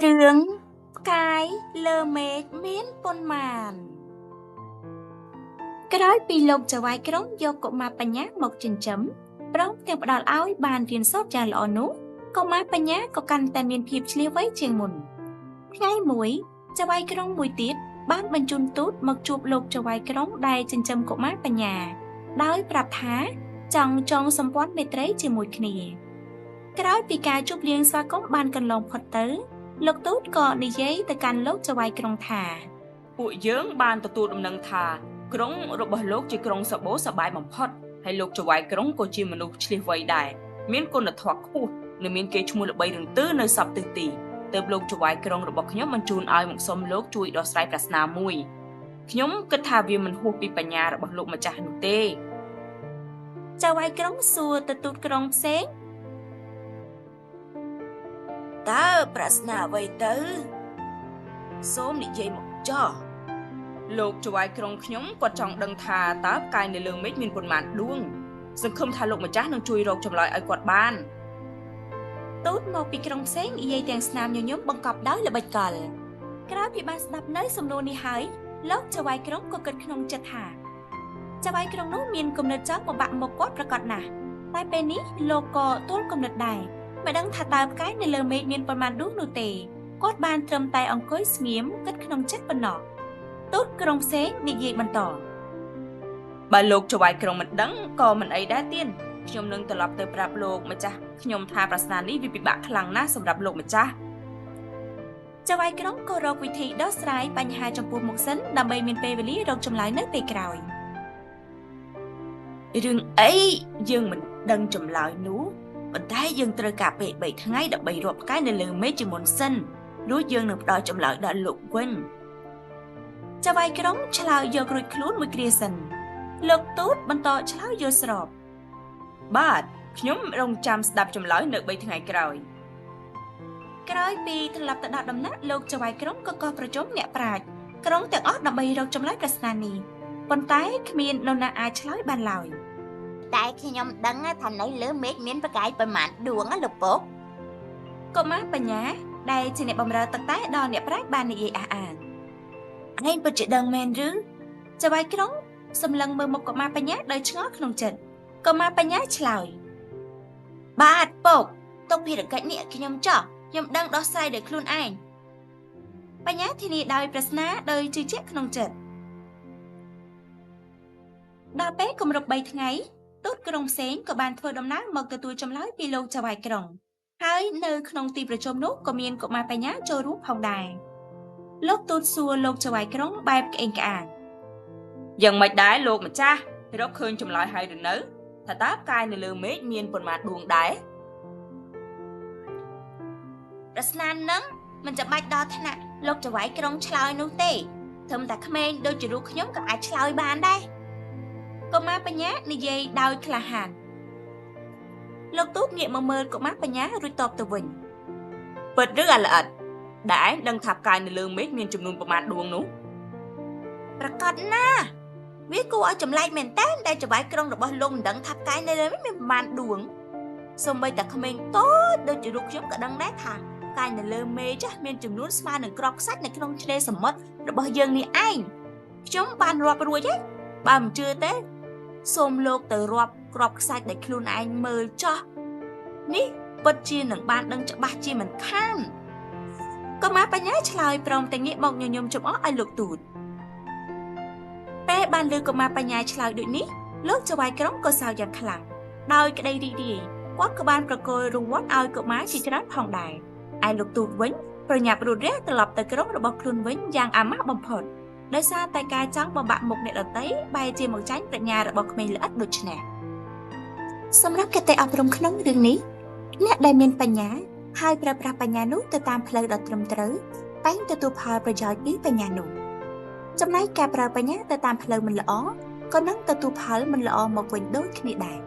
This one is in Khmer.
រឿងផ្កាយលើមេឃមានប៉ុន្មានក្រោយពីលោកចៅហ្វាយក្រុងយកកុមារបញ្ញាមកចិញ្ចឹមព្រមទាំងផ្ដល់ឲ្យបានរៀនសូត្រយ៉ាងល្អនោះកុមារបញ្ញាក៏កាន់តែមានភាពឆ្លៀសវៃជាងមុនថ្ងៃមួយចៅហ្វាយក្រុងមួយទៀតបានបញ្ជូនទូតមកជួបលោកចៅហ្វាយក្រុងដែលចិញ្ចឹមកុមារបញ្ញាដោយប្រាប់ថាចង់ចងសម្ព័ន្ធមេត្រីជាមួយគ្នាក្រោយពីការជួបលៀងស្វាគមន៍បានកន្លងផុតទៅលោកទូតក៏និយាយទៅកាន់លោកចៅហ្វាយក្រុងថាពួកយើងបានទទួលដំណឹងថាក្រុងរបស់លោកជាក្រុងសបោសប្បាយបំផុតហើយលោកចៅហ្វាយក្រុងក៏ជាមនុស្សឆ្លៀសវៃដែរមានគុណធម៌ខ្ពស់និងមានកេរ្តិ៍ឈ្មោះល្បីរន្ទឺនៅសពទិសទីទើបលោកចៅហ្វាយក្រុងរបស់ខ្ញុំបញ្ជូនឲ្យមកសុំលោកជួយដោះស្រាយប្រស្នាមួយខ្ញុំគិតថាវាមិនហួសពីបញ្ញារបស់លោកម្ចាស់នោះទេចៅហ្វាយក្រុងសួរទៅទូតក្រុងផ្សេងតើប្រស្នាអ្វីទៅសូមនិយាយមកចោះលោកចៅហ្វាយក្រុងខ្ញុំគាត់ចង់ដឹងថាតើផ្កាយនៅលើមេឃមានប៉ុន្មានដួងសង្ឃឹមថាលោកម្ចាស់នឹងជួយរកចម្លើយឲ្យគាត់បានទូតមកពីក្រុងផ្សេងនិយាយទាំងស្នាមញញឹមបង្កប់ដោយល្បិចកលក្រោយពីបានស្ដាប់នៅសំណួរនេះហើយលោកចៅហ្វាយក្រុងក៏គិតក្នុងចិត្តថាចៅហ្វាយក្រុងនោះមានគំនិតចង់បំបាក់មុខគាត់ប្រកបណាស់តែពេលនេះលោកក៏ទល់គំនិតដែរមិនដឹងថាតើផ្កាយនៅលើមេឃមានប៉ុន្មានដួងនោះទេគាត់បានត្រឹមតែអង្គុយស្ងៀមគិតក្នុងចិត្តប៉ុណ្ណោះទូតក្រុងផ្សេងនិយាយបន្តបើលោកចៅហ្វាយក្រុងមិនដឹងក៏មិនអីដែរទៀតខ្ញុំនឹងត្រឡប់ទៅប្រាប់លោកម្ចាស់ខ្ញុំថាប្រស្នានេះវាពិបាកខ្លាំងណាស់សម្រាប់លោកម្ចាស់ចៅហ្វាយក្រុងក៏រកវិធីដោះស្រាយបញ្ហាចំពោះមុខសិនដើម្បីមានពេលវេលារកចម្លើយនៅពេលក្រោយរឿងអីយើងមិនដឹងចម្លើយនោះប៉ុន្តែយើងត្រូវការពេល3ថ្ងៃដើម្បីរាប់ផ្កាយនៅលើមេឃជាមុនសិនរួចយើងនឹងផ្ដល់ចម្លើយដល់លោកវិញចៅហ្វាយក្រុងឆ្លើយយករួចខ្លួនមួយគ្រាសិនលោកទូតបន្តឆ្លើយយល់ស្របបាទខ្ញុំរងចាំស្ដាប់ចម្លើយនៅ3ថ្ងៃក្រោយក្រោយពីត្រឡប់ទៅដល់ដំណាក់លោកចៅហ្វាយក្រុងក៏កោះប្រជុំអ្នកប្រាជ្ញក្រុងទាំងអស់ដើម្បីរកចម្លើយប្រស្នានេះប៉ុន្តែគ្មាននរណាអាចឆ្លើយបានឡើយតែខ្ញុំដឹងថានៅលើមេឃមានប្រកាយប៉ុន្មានដួងលោកពុកកុមារបញ្ញាដែលជាអ្នកបម្រើទឹកតែដល់អ្នកប្រាជ្ញបាននិយាយអះអាងឯងពិតជាដឹងមែនឬចៅហ្វាយក្រុងសម្លឹងមើលមុខកុមារបញ្ញាដោយឆ្ងល់ក្នុងចិត្តកុមារបញ្ញាឆ្លើយបាទពុកទុកភារកិច្ចនេះខ្ញុំចោះខ្ញុំដឹងដោះស្រាយដោយខ្លួនឯងបញ្ញាធានាដោយប្រស្នាដោយជឿជាក់ក្នុងចិត្តដល់ពេលគម្រប់3ថ្ងៃទូតក្រុងផ្សេងក៏បានធ្វើដំណើរមកទទួលចម្លើយពីលោកចៅហ្វាយក្រុងហើយនៅក្នុងទីប្រជុំនោះក៏មានកុមារបញ្ញាចូលរួមផងដែរលោកទូតសួរលោកចៅហ្វាយក្រុងបែបក្អេងក្អាងយ៉ាងម៉េចដែរលោកម្ចាស់រកឃើញចម្លើយហើយឬនៅថាតើផ្កាយនៅលើមេឃមានប៉ុន្មានដួងដែរប្រស្នានឹងមិនចាំបាច់ដល់ថ្នាក់លោកចៅហ្វាយក្រុងឆ្លើយនោះទេត្រឹមតែក្មេងដូចជារូបខ្ញុំក៏អាចឆ្លើយបានដែរកុមារបញ្ញានិយាយដោយក្លាហានលោកទូតងាកមកមើលកុមារបញ្ញារួចតបទៅវិញពិតឬអាល្អិតដែលឯងដឹងថាផ្កាយនៅលើមេឃមានចំនួនប៉ុន្មានដួងនោះប្រកាសណាវាគួរឲ្យចម្លែកមែនតើដែលចៅហ្វាយក្រុងរបស់លោកមិនដឹងថាផ្កាយនៅលើមេឃមានប៉ុន្មានដួងសូម្បីតែក្មេងតូចដូចជារូបខ្ញុំក៏ដឹងដែរថាផ្កាយនៅលើមេឃចាស់មានចំនួនស្មើនឹងក្របខ្សាច់នៅក្នុងឆ្នេរសមុទ្ររបស់យើងនេះឯងខ្ញុំបានរាប់រួចហើយបើមិនជឿទេសូមលោកទៅរាប់ក្របខ្សាច់ដែលខ្លួនឯងមើលចោះនេះពិតជានឹងបានដឹងច្បាស់ជាមិនខានកុមារបញ្ញាឆ្លើយព្រមទាំងងាកមកញញឹមចំអកឲ្យលោកទូតពេលបានលើកុមារបញ្ញាឆ្លើយដូចនេះលោកចៅហ្វាយក្រុងក៏សើចយ៉ាងខ្លាំងដោយក្តីរីករាយគាត់ក៏បានប្រគល់រង្វាន់ឲ្យកុមារជាច្រើនផងដែរឯលោកទូតវិញប្រញាប់រត់រះត្រឡប់ទៅក្រុងរបស់ខ្លួនវិញយ៉ាងអាម៉ាស់បំផុតដោយសារតែការចង់បំបាក់មុខអ្នកដទៃបែរជាមកចាញ់ប្រាជ្ញារបស់ក្មេងល្អិតដូច្នេះសម្រាប់គតិអប់រំក្នុងរឿងនេះអ្នកដែលមានបញ្ញាហើយប្រើប្រាស់បញ្ញានោះទៅតាមផ្លូវដ៏ត្រឹមត្រូវតែងទទួលផលប្រយោជន៍ពីបញ្ញានោះចំណែកការប្រើបញ្ញាទៅតាមផ្លូវមិនល្អក៏នឹងទទួលផលមិនល្អមកវិញដូចគ្នាដែរ